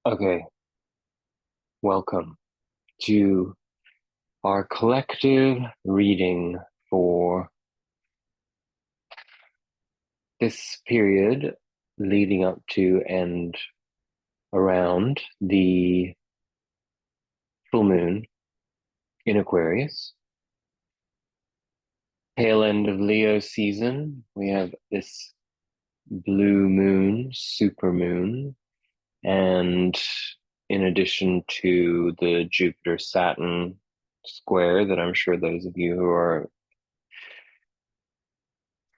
Okay, welcome to our collective reading for this period leading up to and around the full moon in Aquarius. Tail end of Leo season, we have this blue moon, supermoon, and in addition to the Jupiter Saturn square that I'm sure those of you who are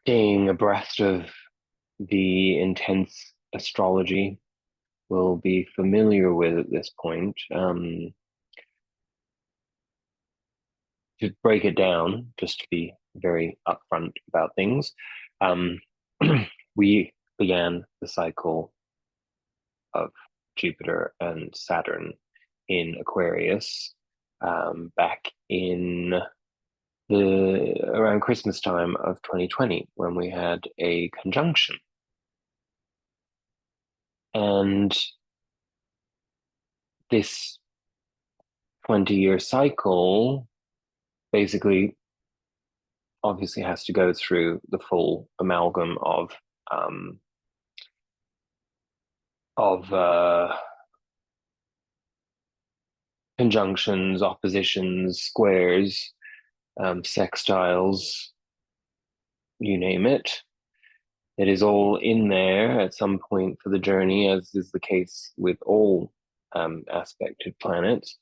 staying abreast of the intense astrology will be familiar with at this point. To break it down, just to be very upfront about things, um, we began the cycle of Jupiter and Saturn in Aquarius back in the around Christmas time of 2020 when we had a conjunction. And this 20-year cycle basically obviously has to go through the full amalgam um, of conjunctions, oppositions, squares, sextiles, you name it. It is all in there at some point for the journey, as is the case with all aspected planets.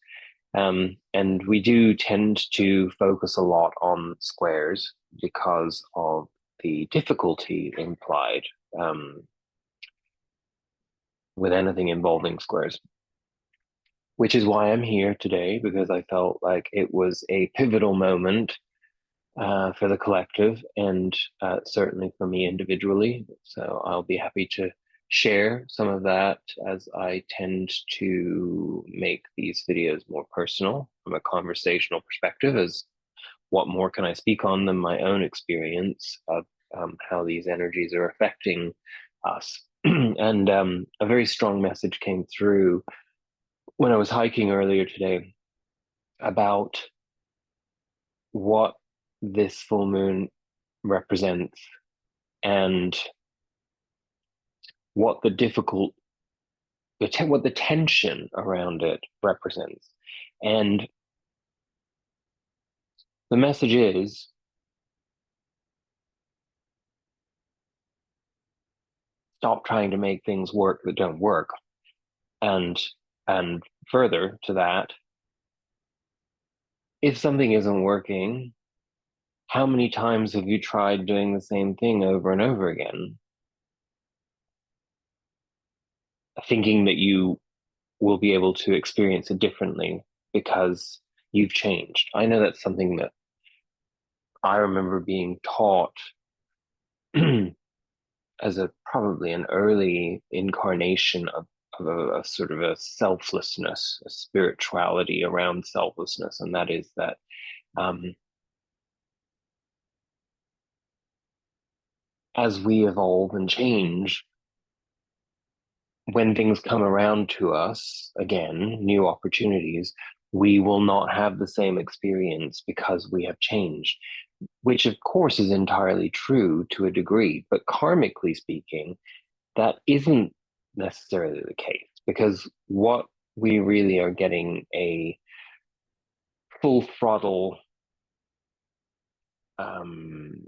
And we do tend to focus a lot on squares because of the difficulty implied with anything involving squares, which is why I'm here today, because I felt like it was a pivotal moment for the collective and certainly for me individually. So I'll be happy to share some of that, as I tend to make these videos more personal from a conversational perspective. As what more can I speak on than my own experience of how these energies are affecting us? And a very strong message came through when I was hiking earlier today about what this full moon represents and what the difficult, what the tension around it represents. And the message is stop trying to make things work that don't work. And further to that, if something isn't working, how many times have you tried doing the same thing over and over again, thinking that you will be able to experience it differently because you've changed? I know that's something that I remember being taught as a probably an early incarnation of a sort of a selflessness, a spirituality around selflessness, and that is that um, as we evolve and change, when things come around to us again, new opportunities, we will not have the same experience because we have changed, which of course is entirely true to a degree, but karmically speaking, that isn't necessarily the case, because what we really are getting a full throttle um,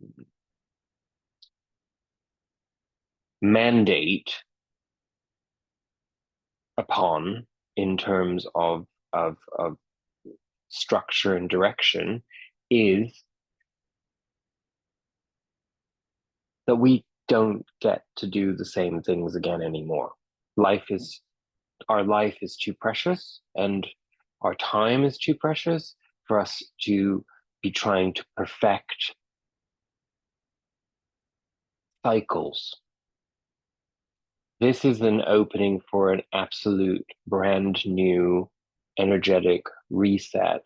mandate upon in terms of structure and direction is that we don't get to do the same things again anymore. Life is Our life is too precious, and our time is too precious for us to be trying to perfect cycles. This is an opening for an absolute brand new energetic reset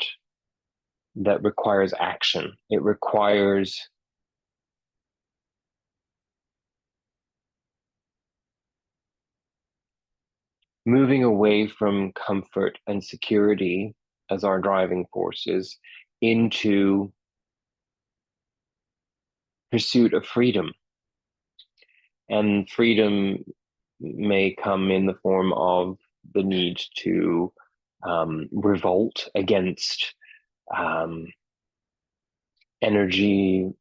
that requires action. It requires moving away from comfort and security as our driving forces into pursuit of freedom. And freedom may come in the form of the need to revolt against um, energy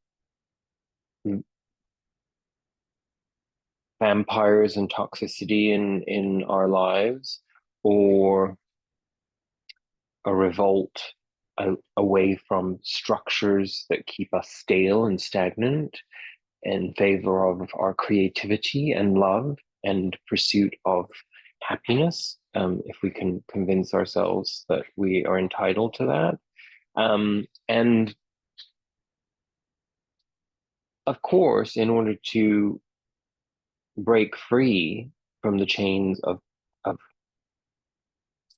vampires and toxicity in our lives, or a revolt away from structures that keep us stale and stagnant in favor of our creativity and love and pursuit of happiness, if we can convince ourselves that we are entitled to that. And of course, in order to break free from the chains of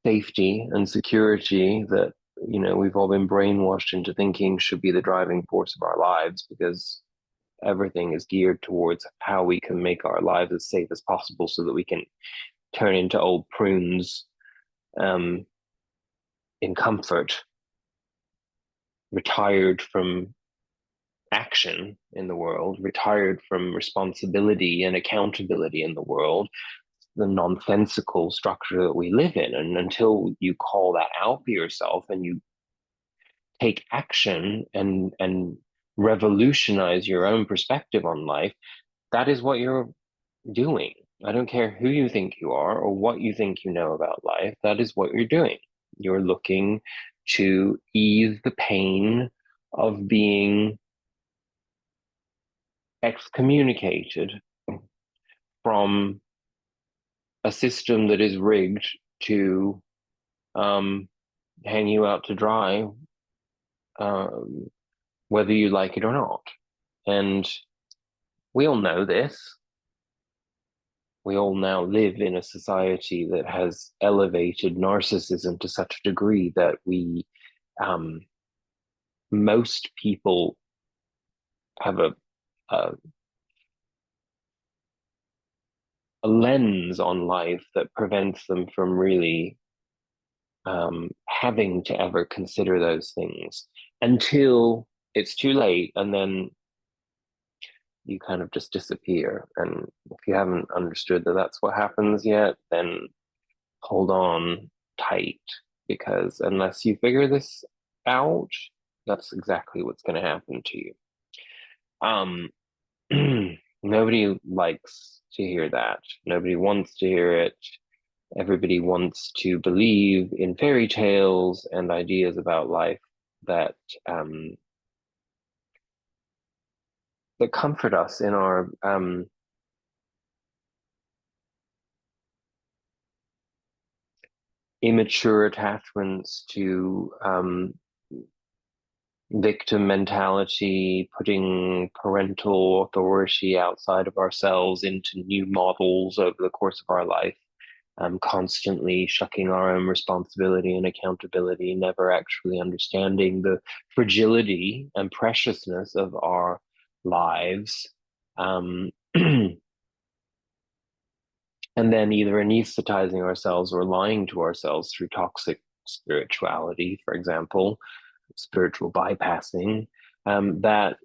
safety and security that we've all been brainwashed into thinking should be the driving force of our lives, because everything is geared towards how we can make our lives as safe as possible so that we can turn into old prunes um, in comfort, retired from action in the world, retired from responsibility and accountability in the world, the nonsensical structure that we live in. And until you call that out for yourself and you take action and revolutionize your own perspective on life, that is what you're doing. I don't care who you think you are or what you think you know about life. That is what you're doing. You're looking to ease the pain of being excommunicated from a system that is rigged to um, hang you out to dry, um, whether you like it or not. And we all know this. We all now live in a society that has elevated narcissism to such a degree that um, most people have a, a lens on life that prevents them from really having to ever consider those things until it's too late, and then you kind of just disappear. And if you haven't understood that that's what happens yet, then hold on tight, because unless you figure this out, that's exactly what's going to happen to you. Um, Nobody likes to hear that. Nobody wants to hear it. Everybody wants to believe in fairy tales and ideas about life that um, that comfort us in our immature attachments to victim mentality, putting parental authority outside of ourselves into new models over the course of our life, constantly shucking our own responsibility and accountability, never actually understanding the fragility and preciousness of our lives. And then either anesthetizing ourselves or lying to ourselves through toxic spirituality, for example, spiritual bypassing, that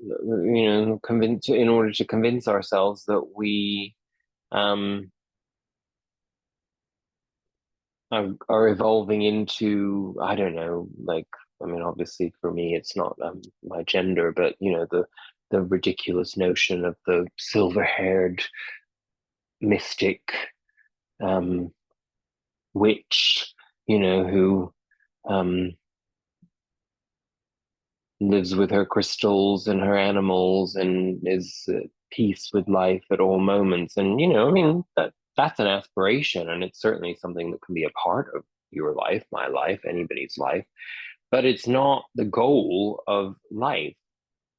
convince in order to convince ourselves that we are evolving into, I don't know, like, I mean, obviously for me it's not my gender, but the ridiculous notion of the silver-haired mystic um, witch, who um, lives with her crystals and her animals and is at peace with life at all moments. And I mean, that's an aspiration, and it's certainly something that can be a part of your life, my life, anybody's life, but it's not the goal of life.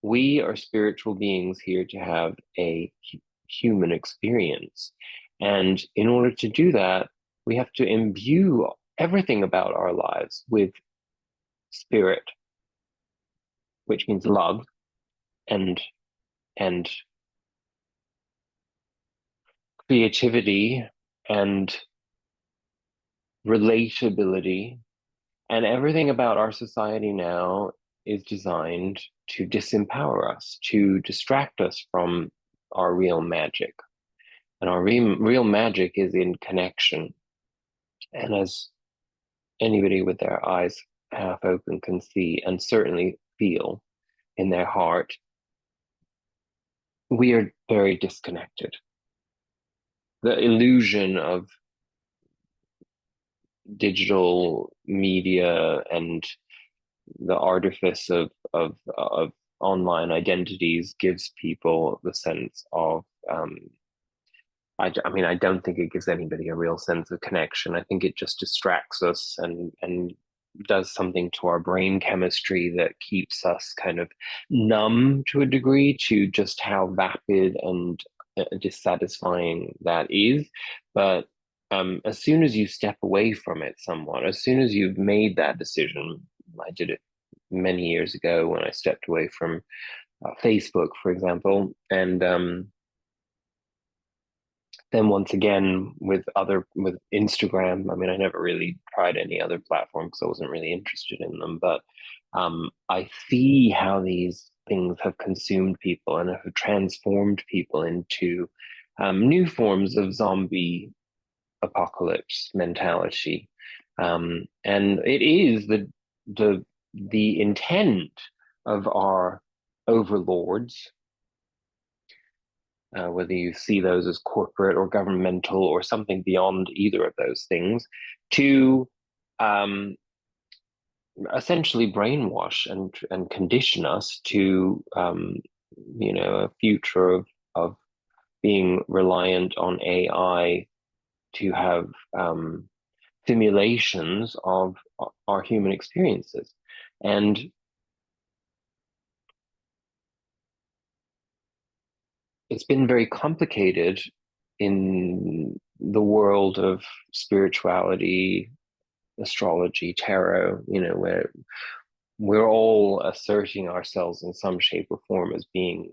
We are spiritual beings here to have a human experience, and in order to do that, we have to imbue everything about our lives with spirit, which means love and and creativity and relatability, and everything about our society now is designed to disempower us, to distract us from our real magic. And our real magic is in connection. And as anybody with their eyes half open can see and certainly feel in their heart, we are very disconnected. The illusion of digital media and the artifice of online identities gives people the sense of I mean, I don't think it gives anybody a real sense of connection. I think it just distracts us and does something to our brain chemistry that keeps us kind of numb to a degree to just how vapid and dissatisfying that is. But as soon as you step away from it somewhat, as soon as you've made that decision, I did it many years ago when I stepped away from Facebook, for example, and then once again with Instagram. I mean, I never really tried any other platform because I wasn't really interested in them. But I see how these things have consumed people and have transformed people into new forms of zombie apocalypse mentality. And it is the intent of our overlords, whether you see those as corporate or governmental or something beyond either of those things, to um, essentially brainwash and condition us to a future of being reliant on AI to have simulations of our human experiences. And it's been very complicated in the world of spirituality, astrology, tarot, where we're all asserting ourselves in some shape or form as being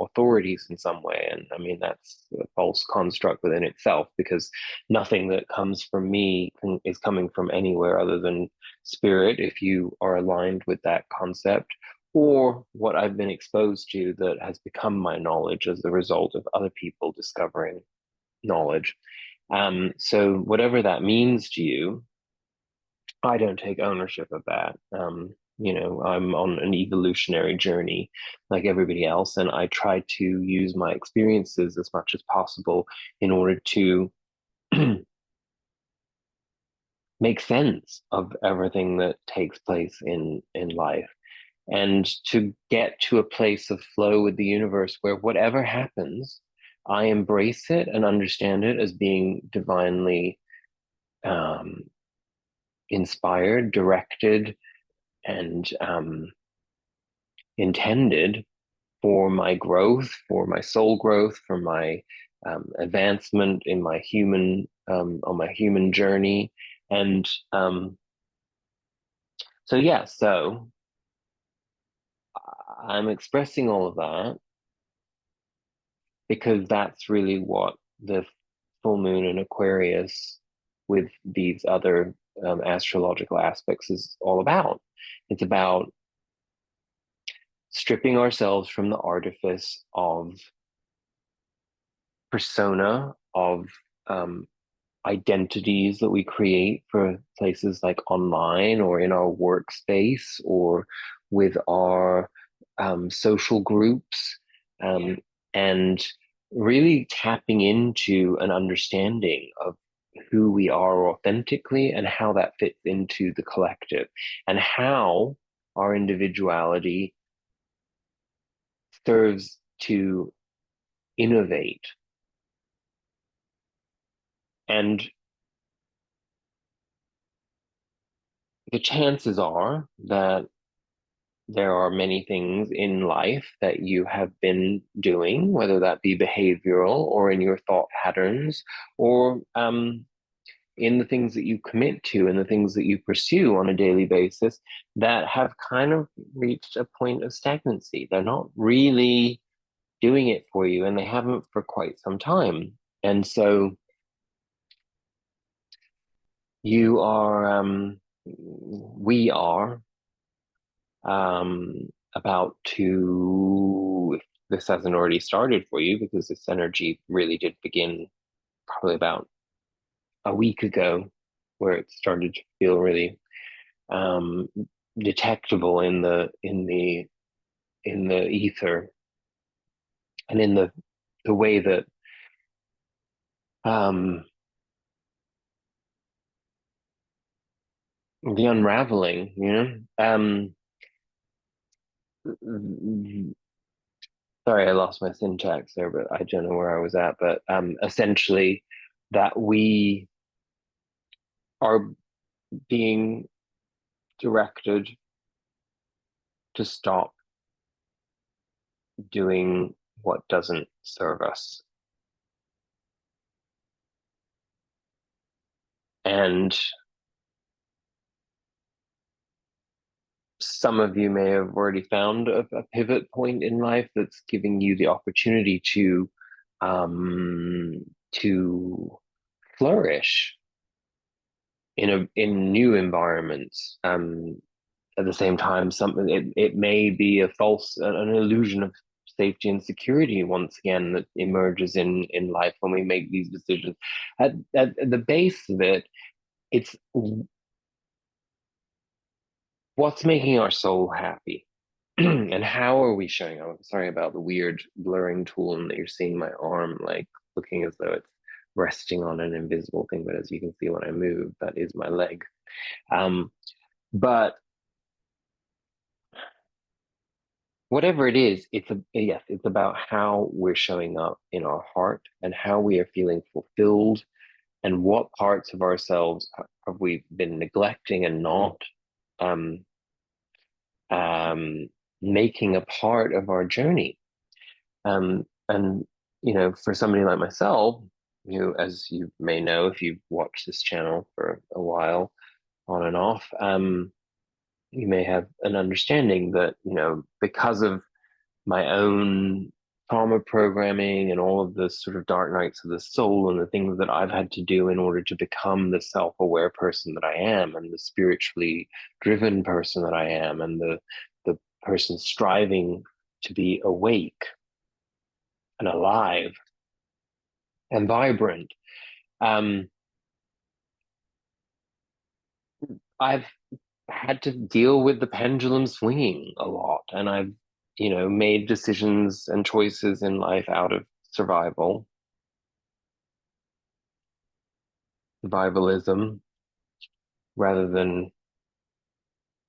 authorities in some way. And I mean, that's a false construct within itself, because nothing that comes from me is coming from anywhere other than spirit, if you are aligned with that concept, or what I've been exposed to that has become my knowledge as a result of other people discovering knowledge. So whatever that means to you, I don't take ownership of that. I'm on an evolutionary journey like everybody else, and I try to use my experiences as much as possible in order to make sense of everything that takes place in life, and to get to a place of flow with the universe where whatever happens, I embrace it and understand it as being divinely um, inspired, directed, and intended for my growth, for my soul growth, for my advancement in my human on my human journey. And so yeah, so I'm expressing all of that because that's really what the full moon in Aquarius with these other astrological aspects is all about. It's about stripping ourselves from the artifice of persona, of um, identities that we create for places like online or in our workspace or with our social groups, and really tapping into an understanding of who we are authentically and how that fits into the collective, and how our individuality serves to innovate. And the chances are that there are many things in life that you have been doing, whether that be behavioral or in your thought patterns, or in the things that you commit to and the things that you pursue on a daily basis, that have kind of reached a point of stagnancy. They're not really doing it for you, and they haven't for quite some time. And so you are, we are about to, if this hasn't already started for you, because this energy really did begin probably about a week ago, where it started to feel really um, detectable in the ether, and in the way that um, the unraveling, sorry, I lost my syntax there, but I don't know where I was at. But essentially, that we are being directed to stop doing what doesn't serve us. And some of you may have already found a pivot point in life that's giving you the opportunity um, to flourish in new environments. At the same time, something it may be an illusion of safety and security once again that emerges in life when we make these decisions. At the base of it, it's what's making our soul happy. And how are we showing up? I'm sorry about the weird blurring tool and that you're seeing my arm like looking as though it's resting on an invisible thing, but as you can see when I move, that is my leg. Um, but whatever it is, yes, it's about how we're showing up in our heart and how we are feeling fulfilled, and what parts of ourselves have we been neglecting and not um, um, making a part of our journey. And for somebody like myself, as you may know if you've watched this channel for a while, on and off, you may have an understanding that because of my own trauma programming and all of the sort of dark nights of the soul and the things that I've had to do in order to become the self-aware person that I am, and the spiritually driven person that I am, and the person striving to be awake and alive and vibrant. Um, I've had to deal with the pendulum swinging a lot, and I've, made decisions and choices in life out of survivalism, rather than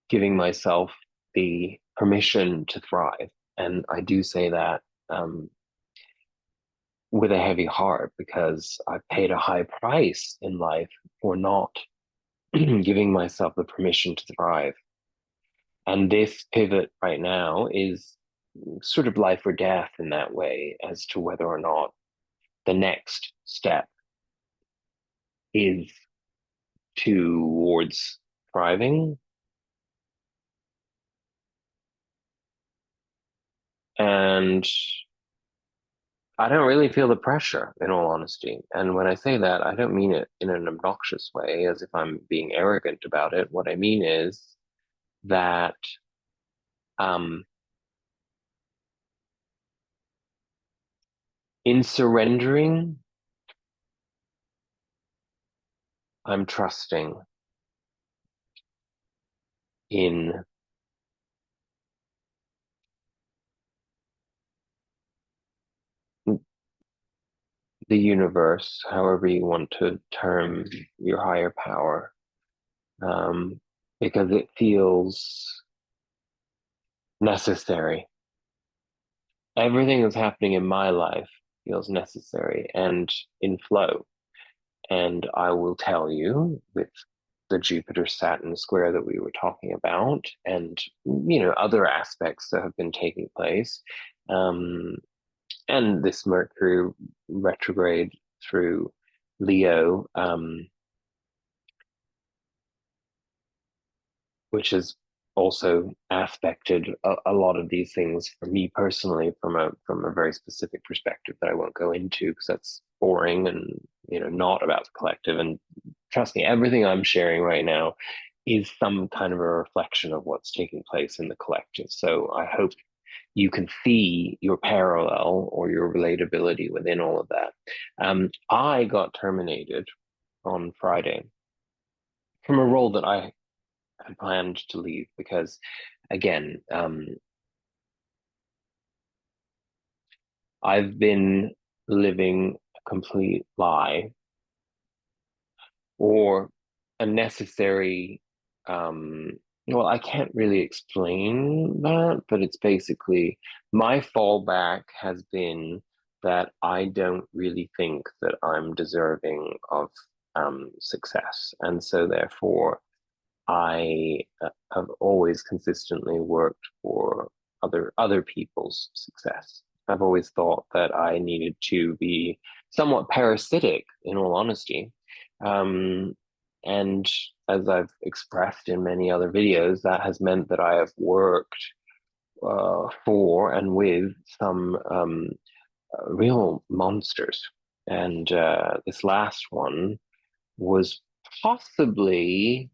giving myself the permission to thrive. And I do say that with a heavy heart, because I've paid a high price in life for not giving myself the permission to thrive. And this pivot right now is sort of life or death in that way, as to whether or not the next step is towards thriving. And I don't really feel the pressure, in all honesty. And when I say that, I don't mean it in an obnoxious way, as if I'm being arrogant about it. What I mean is that um, in surrendering, I'm trusting in the universe, however you want to term your higher power, um, because it feels necessary. Everything that's happening in my life feels necessary and in flow. And I will tell you, with the Jupiter Saturn square that we were talking about, and other aspects that have been taking place, um, and this Mercury retrograde through Leo, which has also aspected a lot of these things for me personally, from a very specific perspective that I won't go into because that's boring and not about the collective, and trust me, everything I'm sharing right now is some kind of a reflection of what's taking place in the collective. So I hope you can see your parallel or your relatability within all of that. I got terminated on Friday from a role that I had planned to leave because, again, I've been living a complete lie or a necessary, um well, I can't really explain that, but it's basically my fallback has been that I don't really think that I'm deserving of success, and so therefore I have always consistently worked for other people's success. I've always thought that I needed to be somewhat parasitic, in all honesty. Um, and as I've expressed in many other videos, that has meant that I have worked for and with some real monsters. And this last one was possibly,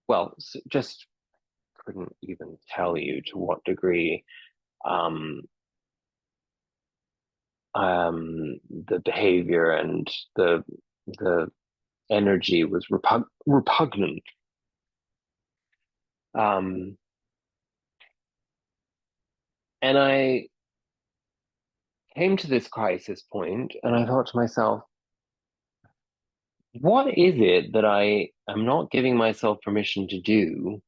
well, just couldn't even tell you to what degree um, the behavior and the energy was repugnant. Um, and I came to this crisis point, and I thought to myself, what is it that I am not giving myself permission to do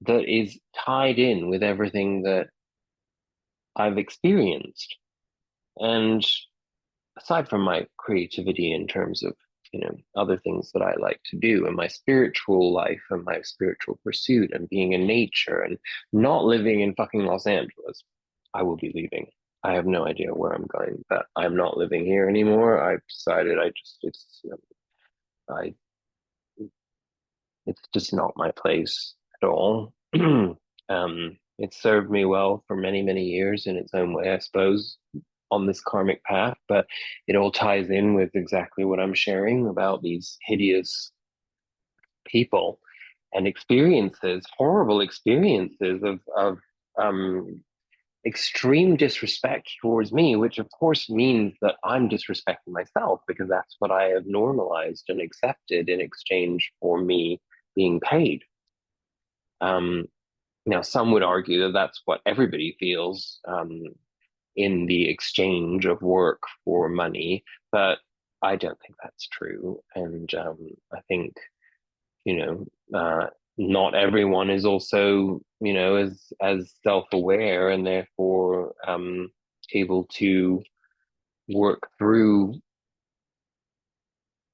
that is tied in with everything that I've experienced? And aside from my creativity in terms of, other things that I like to do and my spiritual life and my spiritual pursuit and being in nature and not living in fucking Los Angeles, I will be leaving. I have no idea where I'm going, but I'm not living here anymore. I've decided I it's just not my place at all. It served me well for many, many years in its own way, I suppose, on this karmic path, but it all ties in with exactly what I'm sharing about these hideous people and experiences, horrible experiences of um, extreme disrespect towards me, which of course means that I'm disrespecting myself because that's what I have normalized and accepted in exchange for me being paid. Um, Now, some would argue that that's what everybody feels in the exchange of work for money, but I don't think that's true. And I think, you not everyone is also, as self-aware and therefore able to work through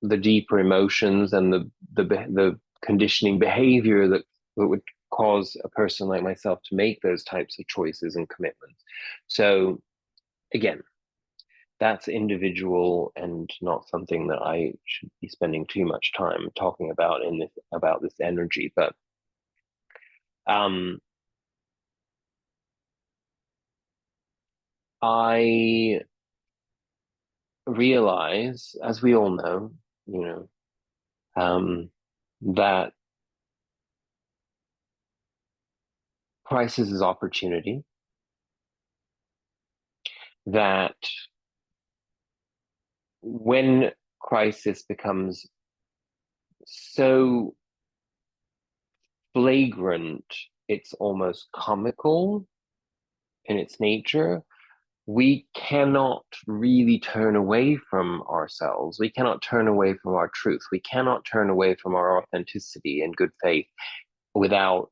the deeper emotions and the conditioning behavior that would cause a person like myself to make those types of choices and commitments. So again, that's individual and not something that I should be spending too much time talking about in this about this energy. But um, I realize, as we all know, you know, that crisis is opportunity. That when crisis becomes so flagrant, it's almost comical in its nature. We cannot really turn away from ourselves. We cannot turn away from our truth. We cannot turn away from our authenticity and good faith without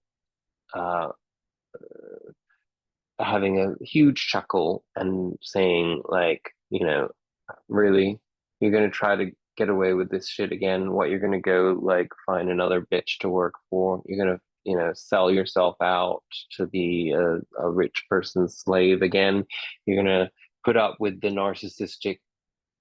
uh, having a huge chuckle and saying, like, really, you're going to try to get away with this shit again? What, you're going to go, like, find another bitch to work for? You're going to, sell yourself out to be a rich person's slave again? You're going to put up with the narcissistic,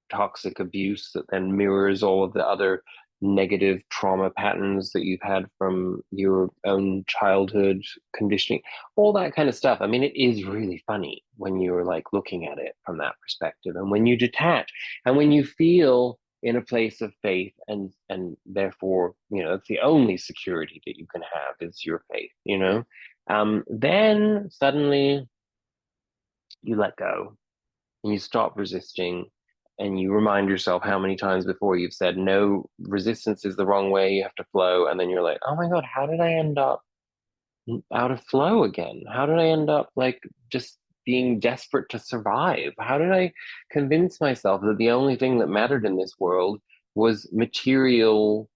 toxic abuse that then mirrors all of the other negative trauma patterns that you've had from your own childhood conditioning, all that kind of stuff. I mean, it is really funny when you're like looking at it from that perspective, and when you detach, and when you feel in a place of faith, and therefore, it's the only security that you can have is your faith. Then suddenly you let go and you stop resisting, and you remind yourself how many times before you've said no, resistance is the wrong way, you have to flow, and then you're like, oh my god, how did I end up out of flow again? How did I end up like just being desperate to survive? How did I convince myself that the only thing that mattered in this world was material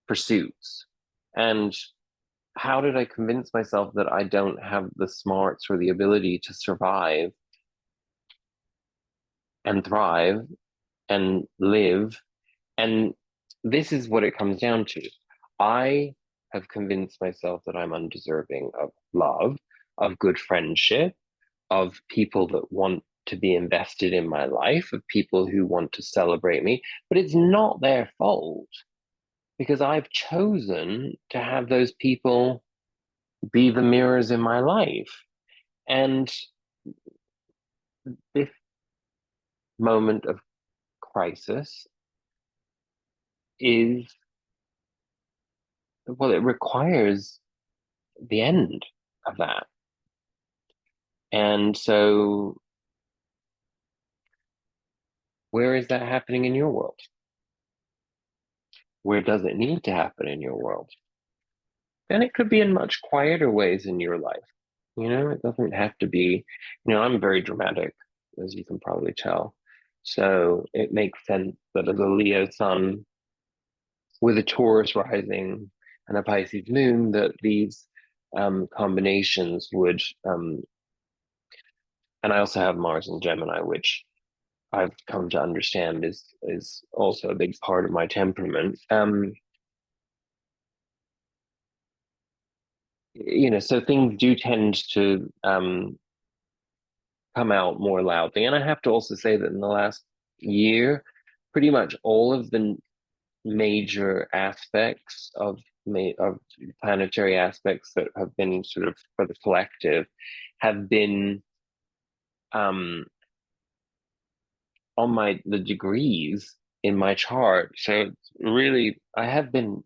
pursuits? And how did I convince myself that I don't have the smarts or the ability to survive and thrive and live? And this is what it comes down to. I have convinced myself that I'm undeserving of love, of good friendship, of people that want to be invested in my life, of people who want to celebrate me. But it's not their fault, because I've chosen to have those people be the mirrors in my life. And this moment of crisis is, well, it requires the end of that. And so, where is that happening in your world? Where does it need to happen in your world? And it could be in much quieter ways in your life. It doesn't have to be, I'm very dramatic, as you can probably tell. So it makes sense that as a Leo sun with a Taurus rising and a Pisces moon, that these combinations would, and I also have Mars and Gemini, which I've come to understand is also a big part of my temperament. So things do tend to come out more loudly. And I have to also say that in the last year, pretty much all of the major aspects of planetary aspects that have been sort of for the collective have been um on the degrees in my chart. So it's really, I've been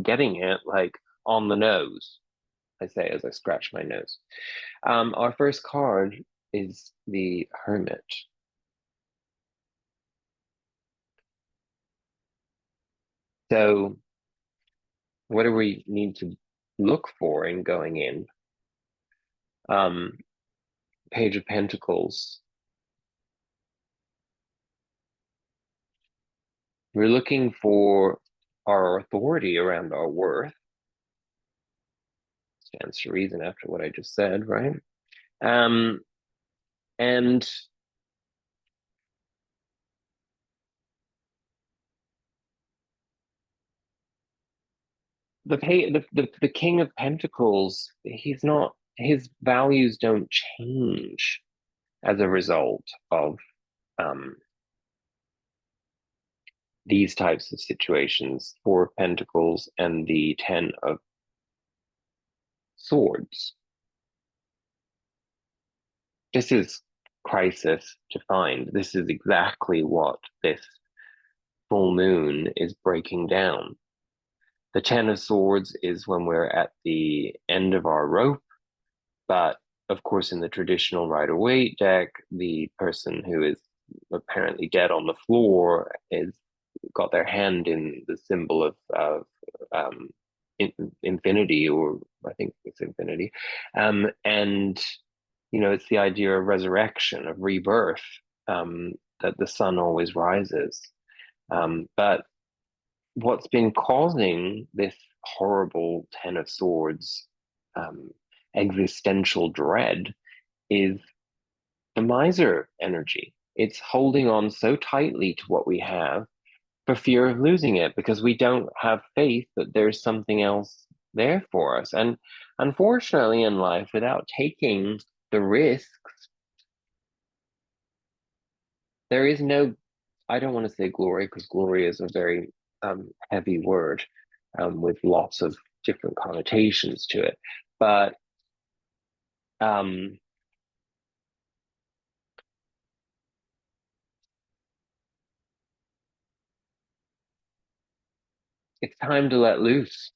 getting it like on the nose, I say as I scratch my nose. Our first card is the Hermit. So what do we need to look for in going in? Um, Page of Pentacles. We're looking for our authority around our worth. Stands to reason after what I just said, right? Um, and the King of Pentacles, his values don't change as a result of um, these types of situations. Four of Pentacles and the Ten of Swords. This is crisis defined. This is exactly what this full moon is breaking down. The Ten of Swords is when we're at the end of our rope, but of course, in the traditional Rider-Waite deck, the person who is apparently dead on the floor is got their hand in the symbol of infinity, or I think it's infinity, and it's the idea of resurrection, of rebirth, that the sun always rises. But what's been causing this horrible Ten of Swords existential dread is the miser energy. It's holding on so tightly to what we have for fear of losing it, because we don't have faith that there's something else there for us. And unfortunately, in life, without taking the risks, there is no, I don't want to say glory, because glory is a very heavy word with lots of different connotations to it. But um, it's time to let loose.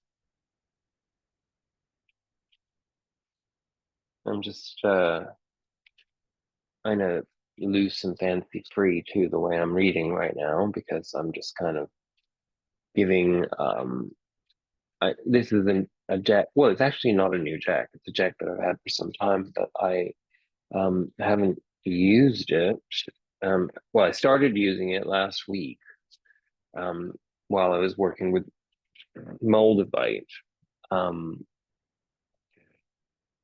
I'm just kind of loose and fancy free too, the way I'm reading right now, because I'm just kind of giving this isn't a deck. Well, it's actually not a new deck. It's a deck that I've had for some time, but I haven't used it. Well, I started using it last week um, while I was working with Moldavite, um,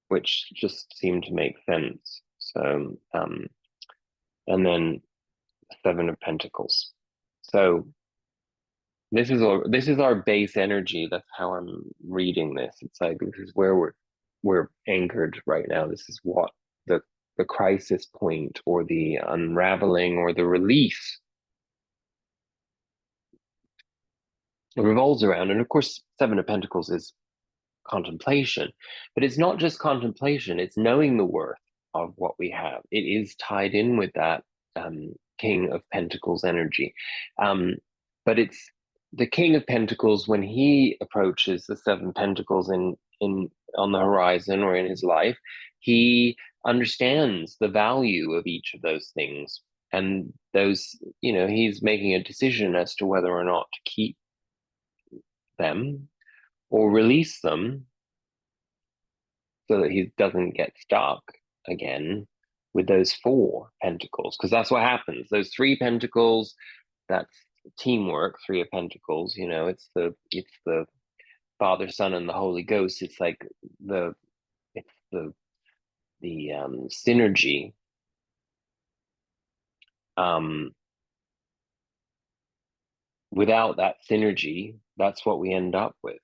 which just seemed to make sense. So, and then Seven of Pentacles. So this is our base energy. That's how I'm reading this. It's like this is where we're anchored right now. This is what the the crisis point or the unraveling or the release revolves around. And of course, Seven of Pentacles is contemplation, but it's not just contemplation, it's knowing the worth of what we have. It is tied in with that King of Pentacles energy. But it's the King of Pentacles when he approaches the Seven Pentacles in on the horizon or in his life, he understands the value of each of those things. And those, he's making a decision as to whether or not to keep them or release them so that he doesn't get stuck again with those four pentacles. Because that's what happens. Those three pentacles, that's teamwork. Three of Pentacles, it's the Father, Son, and the Holy Ghost. It's like the synergy. Um, Without that synergy, that's what we end up with.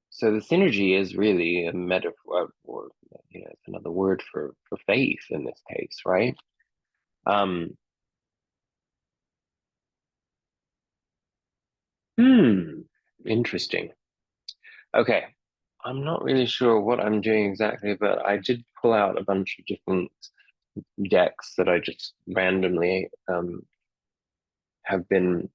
So the synergy is really a metaphor, or it's another word for faith in this case, right? Um, Interesting. Okay, I'm not really sure what I'm doing exactly, but I did pull out a bunch of different decks that I just randomly have been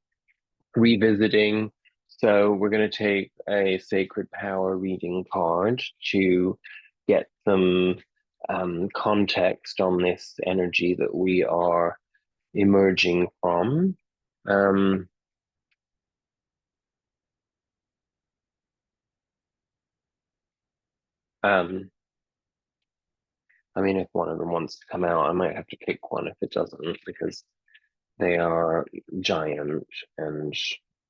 revisiting. So we're going to take a Sacred Power reading card to get some context on this energy that we are emerging from. Um, um, I mean, if one of them wants to come out, I might have to pick one if it doesn't, because they are giant and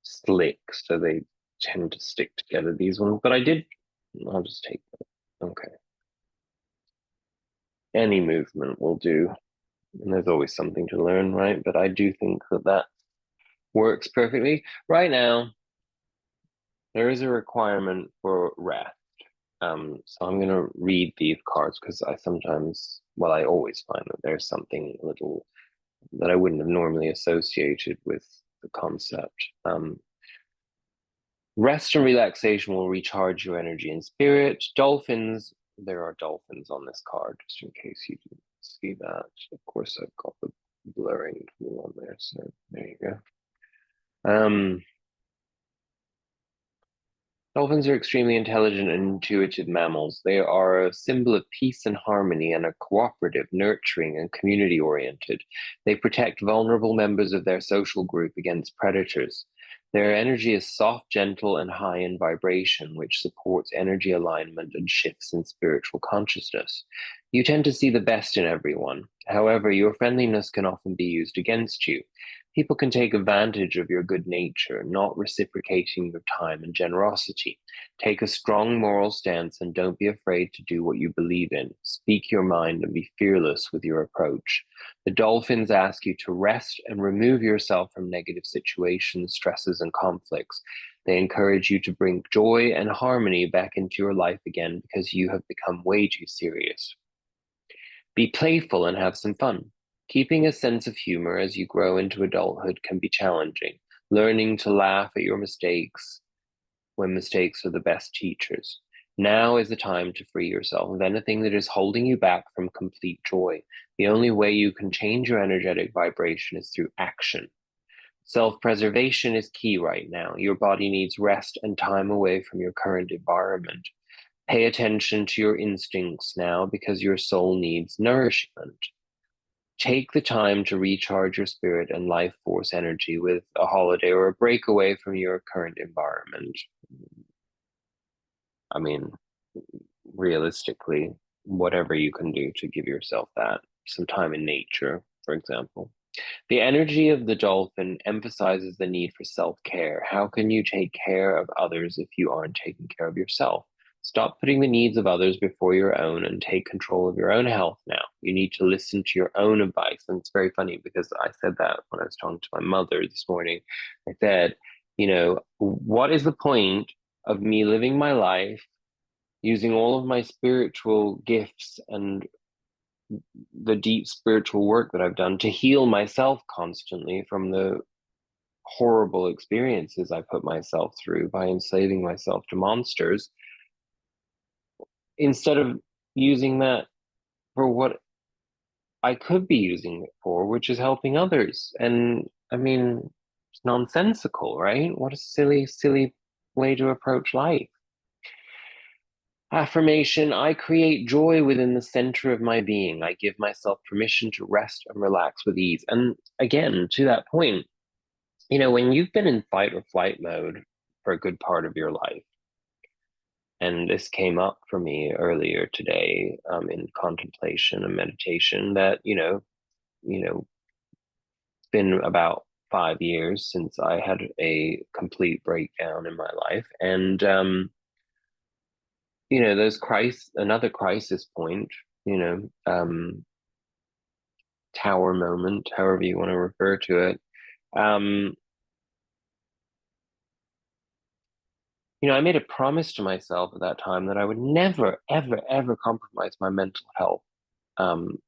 slick, so they tend to stick together, these ones. But I'll just take them. Okay. Any movement will do. And there's always something to learn, right? But I do think that works perfectly. Right now, there is a requirement for rest. So I'm going to read these cards because I always find that there's something a little that I wouldn't have normally associated with the concept. Rest and relaxation will recharge your energy and spirit. Dolphins, there are dolphins on this card, just in case you didn't see that. Of course, I've got the blurring tool on there, so there you go. Dolphins are extremely intelligent and intuitive mammals. They are a symbol of peace and harmony and are cooperative, nurturing, and community oriented. They protect vulnerable members of their social group against predators. Their energy is soft, gentle, and high in vibration, which supports energy alignment and shifts in spiritual consciousness. You tend to see the best in everyone. However, your friendliness can often be used against you. People can take advantage of your good nature, not reciprocating your time and generosity. Take a strong moral stance and don't be afraid to do what you believe in. Speak your mind and be fearless with your approach. The dolphins ask you to rest and remove yourself from negative situations, stresses, and conflicts. They encourage you to bring joy and harmony back into your life again because you have become way too serious. Be playful and have some fun. Keeping a sense of humor as you grow into adulthood can be challenging. learning to laugh at your mistakes when mistakes are the best teachers. Now is the time to free yourself of anything that is holding you back from complete joy. The only way you can change your energetic vibration is through action. Self-preservation is key right now. Your body needs rest and time away from your current environment. Pay attention to your instincts now because your soul needs nourishment. Take the time to recharge your spirit and life force energy with a holiday or a break away from your current environment. I mean, realistically, whatever you can do to give yourself that, some time in nature, for example. The energy of the dolphin emphasizes the need for self-care. How can you take care of others if you aren't taking care of yourself? Stop putting the needs of others before your own and take control of your own health now. You need to listen to your own advice. And it's very funny because I said that when I was talking to my mother this morning. I said, what is the point of me living my life using all of my spiritual gifts and the deep spiritual work that I've done to heal myself constantly from the horrible experiences I put myself through by enslaving myself to monsters, instead of using that for what I could be using it for, which is helping others. And I mean, it's nonsensical, right? What a silly, silly way to approach life. Affirmation: I create joy within the center of my being. I give myself permission to rest and relax with ease. And again, to that point, when you've been in fight or flight mode for a good part of your life, and this came up for me earlier today in contemplation and meditation, that, it's been about 5 years since I had a complete breakdown in my life. And, another crisis point, tower moment, however you want to refer to it. I made a promise to myself at that time that I would never, ever, ever compromise my mental health um,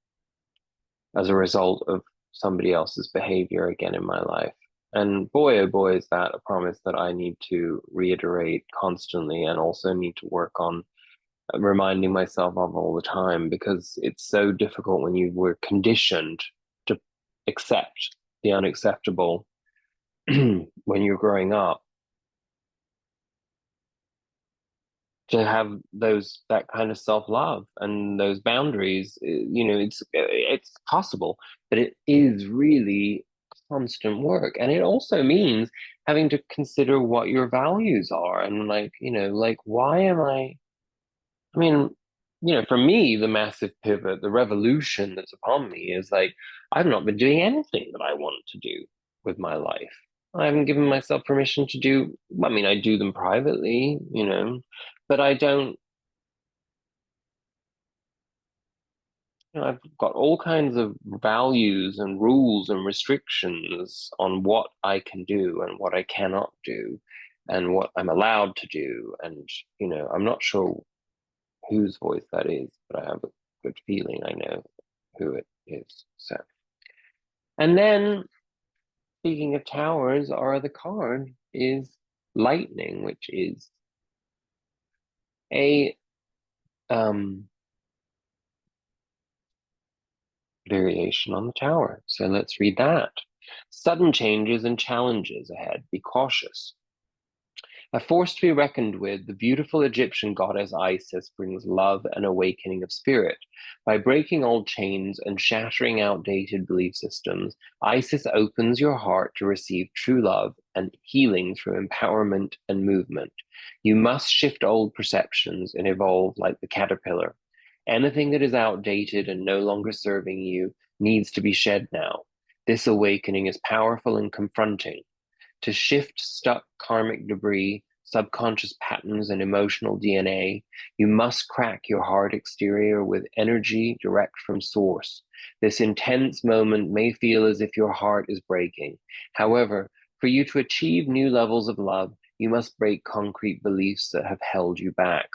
as a result of somebody else's behavior again in my life. And boy, oh boy, is that a promise that I need to reiterate constantly and also need to work on reminding myself of all the time, because it's so difficult when you were conditioned to accept the unacceptable when you're growing up, to have that kind of self-love and those boundaries. It's possible, but it is really constant work. And it also means having to consider what your values are, and why am I mean, for me, the massive pivot, the revolution that's upon me is like, I've not been doing anything that I want to do with my life. I haven't given myself permission to do, I mean, I do them privately, but I don't, I've got all kinds of values and rules and restrictions on what I can do and what I cannot do and what I'm allowed to do. And, I'm not sure whose voice that is, but I have a good feeling I know who it is. So, and then speaking of towers, our other card is lightning, which is a variation on the tower. So let's read that. Sudden changes and challenges ahead. Be cautious. A force to be reckoned with, the beautiful Egyptian goddess Isis brings love and awakening of spirit. By breaking old chains and shattering outdated belief systems, Isis opens your heart to receive true love and healing through empowerment and movement. You must shift old perceptions and evolve like the caterpillar. Anything that is outdated and no longer serving you needs to be shed now. This awakening is powerful and confronting. To shift stuck karmic debris, subconscious patterns, and emotional DNA, you must crack your hard exterior with energy direct from source. This intense moment may feel as if your heart is breaking. However, for you to achieve new levels of love, you must break concrete beliefs that have held you back.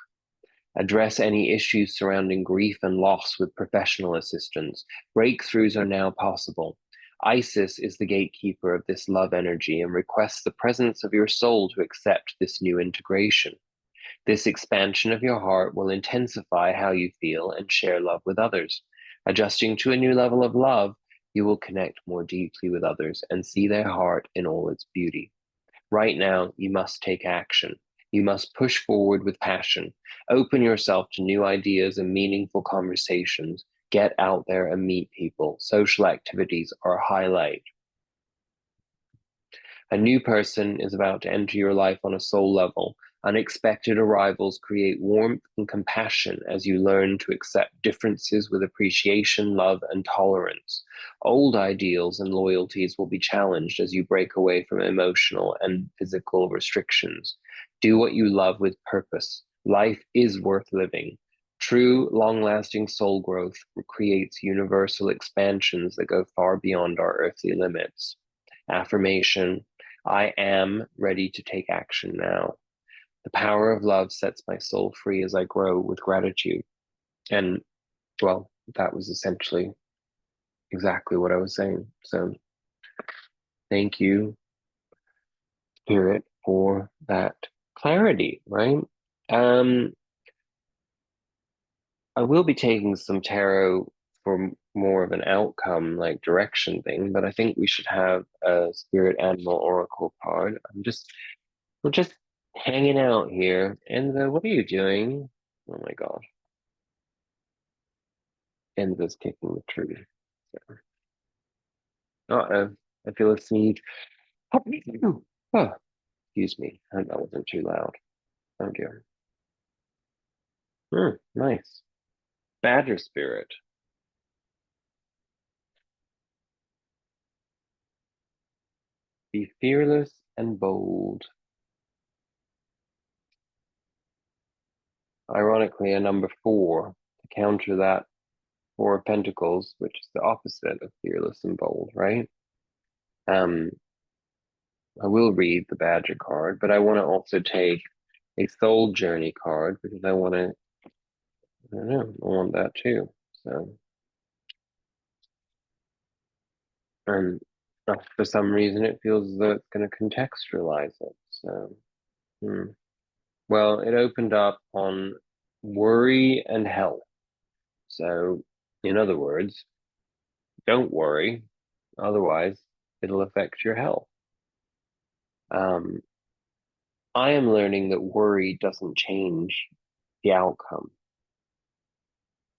Address any issues surrounding grief and loss with professional assistance. Breakthroughs are now possible. Isis is the gatekeeper of this love energy and requests the presence of your soul to accept this new integration. This expansion of your heart will intensify how you feel and share love with others. Adjusting to a new level of love, you will connect more deeply with others and see their heart in all its beauty. Right now, you must take action. You must push forward with passion. Open yourself to new ideas and meaningful conversations. Get out there and meet people. Social activities are a highlight. A new person is about to enter your life on a soul level. Unexpected arrivals create warmth and compassion as you learn to accept differences with appreciation, love, and tolerance. Old ideals and loyalties will be challenged as you break away from emotional and physical restrictions. Do what you love with purpose. Life is worth living. True, long-lasting soul growth creates universal expansions that go far beyond our earthly limits. Affirmation: I am ready to take action now. The power of love sets my soul free as I grow with gratitude. And, well, that was essentially exactly what I was saying. So thank you, Spirit, for that clarity, right? Um, I will be taking some tarot for more of an outcome, like direction thing, but I think we should have a Spirit Animal Oracle card. We're just hanging out here. Enzo, what are you doing? Oh my gosh. Enzo's kicking the tree. So, uh-oh. I feel a sneeze. Oh, excuse me. I hope that wasn't too loud. Oh dear. Nice. Badger spirit. Be fearless and bold. Ironically, a number 4 to counter that 4 of Pentacles, which is the opposite of fearless and bold, right? Um, I will read the Badger card, but I want to also take a Soul Journey card because I want to, I don't know, I want that too. So, um, for some reason, it feels as though it's going to contextualize it. So, hmm. Well, it opened up on worry and health. So, in other words, don't worry, otherwise, it'll affect your health. Um, I am learning that worry doesn't change the outcome.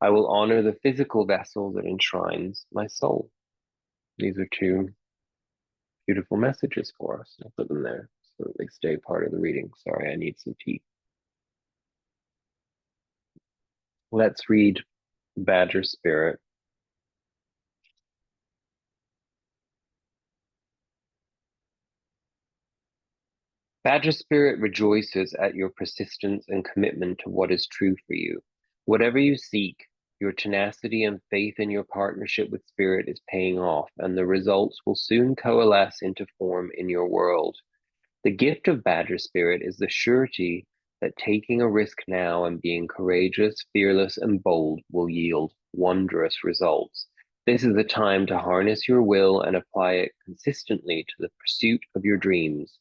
I will honor the physical vessel that enshrines my soul. These are 2 beautiful messages for us. I'll put them there so that they stay part of the reading. Sorry, I need some tea. Let's read Badger Spirit. Badger Spirit rejoices at your persistence and commitment to what is true for you. Whatever you seek, your tenacity and faith in your partnership with Spirit is paying off, and the results will soon coalesce into form in your world. The gift of Badger Spirit is the surety that taking a risk now and being courageous, fearless, and bold will yield wondrous results. This is the time to harness your will and apply it consistently to the pursuit of your dreams.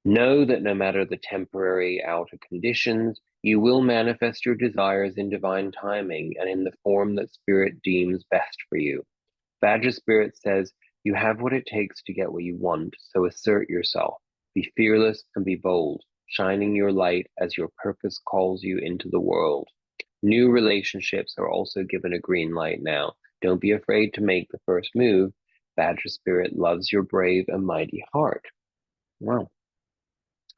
Know that no matter the temporary outer conditions, you will manifest your desires in divine timing and in the form that Spirit deems best for you. Badger Spirit says, you have what it takes to get what you want, so assert yourself. Be fearless and be bold, shining your light as your purpose calls you into the world. New relationships are also given a green light now. Don't be afraid to make the first move. Badger Spirit loves your brave and mighty heart. Wow.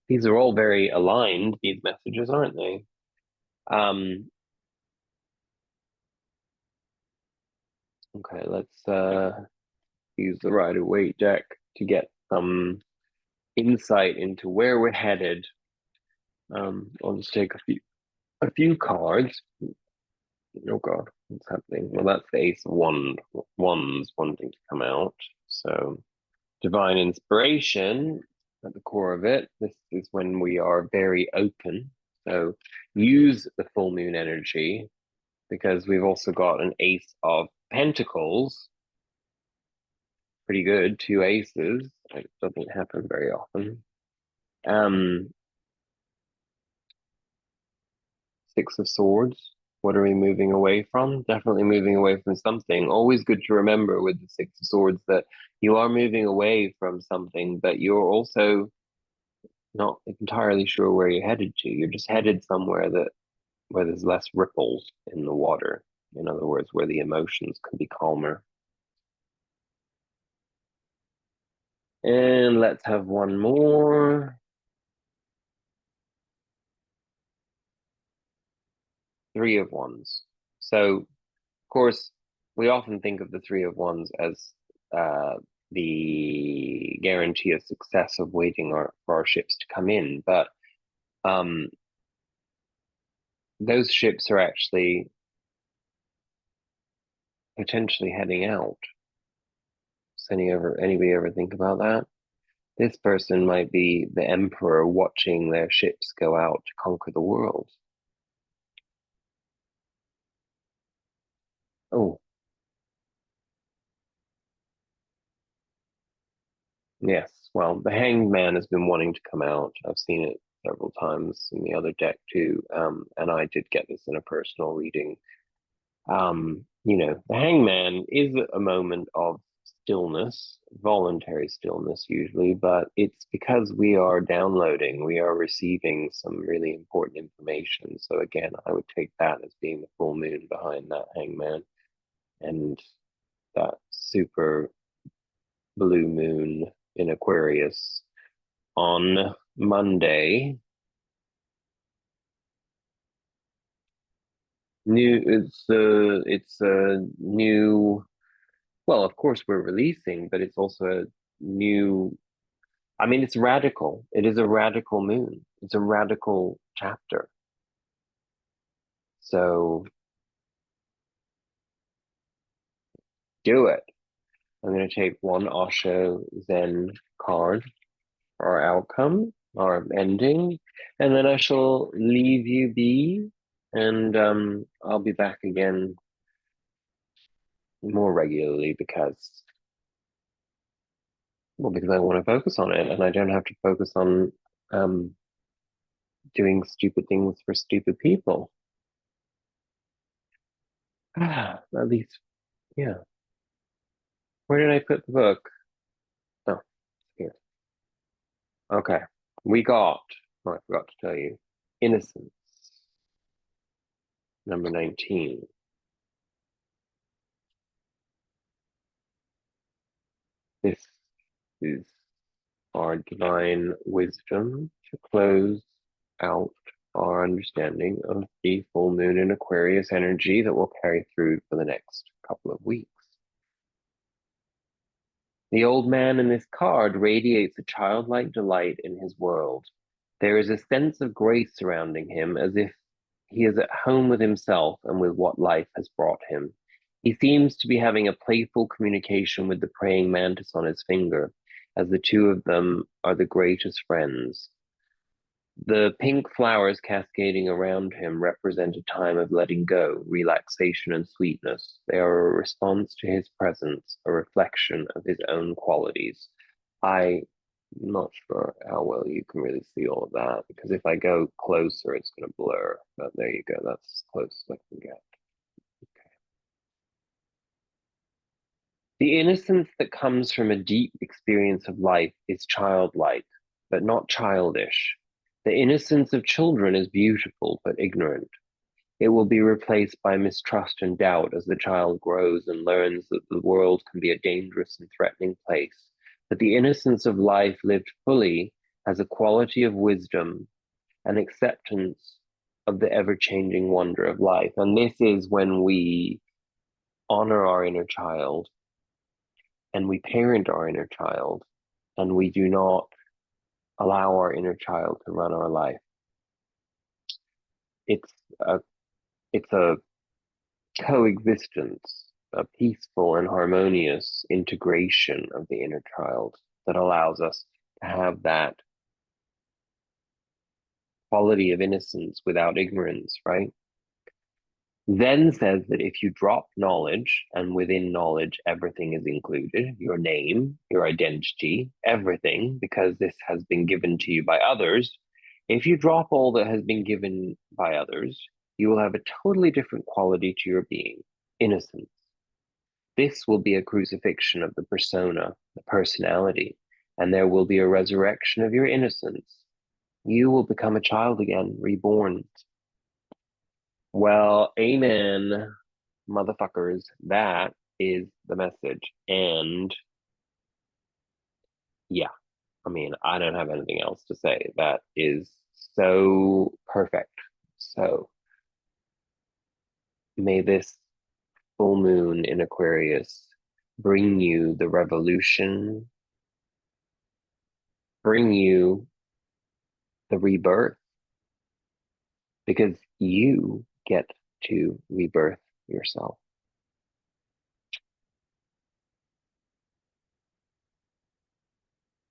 These are all very aligned, these messages, aren't they? Um, okay, let's use the Rider-Waite deck to get some insight into where we're headed. I'll just take a few cards. Oh God, what's happening? Well, that's the Ace of Wands wanting to come out. So divine inspiration at the core of it. This is when we are very open. So use the full moon energy because we've also got an Ace of Pentacles pretty good. Two aces. It doesn't happen very often. Um, Six of Swords. What are we moving away from? Definitely moving away from something. Always good to remember with the Six of Swords that you are moving away from something, but you're also not entirely sure where you're headed to. You're just headed somewhere that where there's less ripples in the water. In other words, where the emotions can be calmer. And let's have one more. Three of Wands. So, of course, we often think of the Three of Wands as uh, the guarantee of success of waiting for our ships to come in, but um, those ships are actually potentially heading out. Does anybody ever think about that? This person might be the emperor watching their ships go out to conquer the world. Oh, yes. Well, the Hanged Man has been wanting to come out. I've seen it several times in the other deck too. And I did get this in a personal reading. The Hangman is a moment of stillness, voluntary stillness usually, but it's because we are downloading, we are receiving some really important information. So again, I would take that as being the full moon behind that Hangman and that super blue moon in Aquarius on Monday. It's a new, well, of course we're releasing, but it's also a new, I mean, it's radical. It is a radical moon. It's a radical chapter. So do it. I'm going to take one Osho Zen card, our outcome, our ending, and then I shall leave you be, and I'll be back again more regularly because I want to focus on it, and I don't have to focus on um, doing stupid things for stupid people. At least, yeah. Where did I put the book? Oh, here. Okay. We got, oh, I forgot to tell you, Innocence, number 19. This is our divine wisdom to close out our understanding of the full moon in Aquarius energy that will carry through for the next couple of weeks. The old man in this card radiates a childlike delight in his world. There is a sense of grace surrounding him, as if he is at home with himself and with what life has brought him. He seems to be having a playful communication with the praying mantis on his finger, as the two of them are the greatest friends. The pink flowers cascading around him represent a time of letting go, relaxation, and sweetness. They are a response to his presence, a reflection of his own qualities. I'm not sure how well you can really see all of that, because if I go closer, it's going to blur. But there you go. That's as close as I can get. Okay. The innocence that comes from a deep experience of life is childlike, but not childish. The innocence of children is beautiful, but ignorant. It will be replaced by mistrust and doubt as the child grows and learns that the world can be a dangerous and threatening place. But the innocence of life lived fully has a quality of wisdom and acceptance of the ever-changing wonder of life. And this is when we honor our inner child and we parent our inner child and we do not allow our inner child to run our life. It's a it's a coexistence, a peaceful and harmonious integration of the inner child that allows us to have that quality of innocence without ignorance, right? then says that if you drop knowledge, and within knowledge, everything is included, your name, your identity, everything, because this has been given to you by others. If you drop all that has been given by others, you will have a totally different quality to your being, innocence. This will be a crucifixion of the persona, the personality, and there will be a resurrection of your innocence. You will become a child again, reborn. Well, amen, motherfuckers. That is the message. And yeah, I mean, I don't have anything else to say. That is so perfect. So may this full moon in Aquarius bring you the revolution, bring you the rebirth, because you get to rebirth yourself.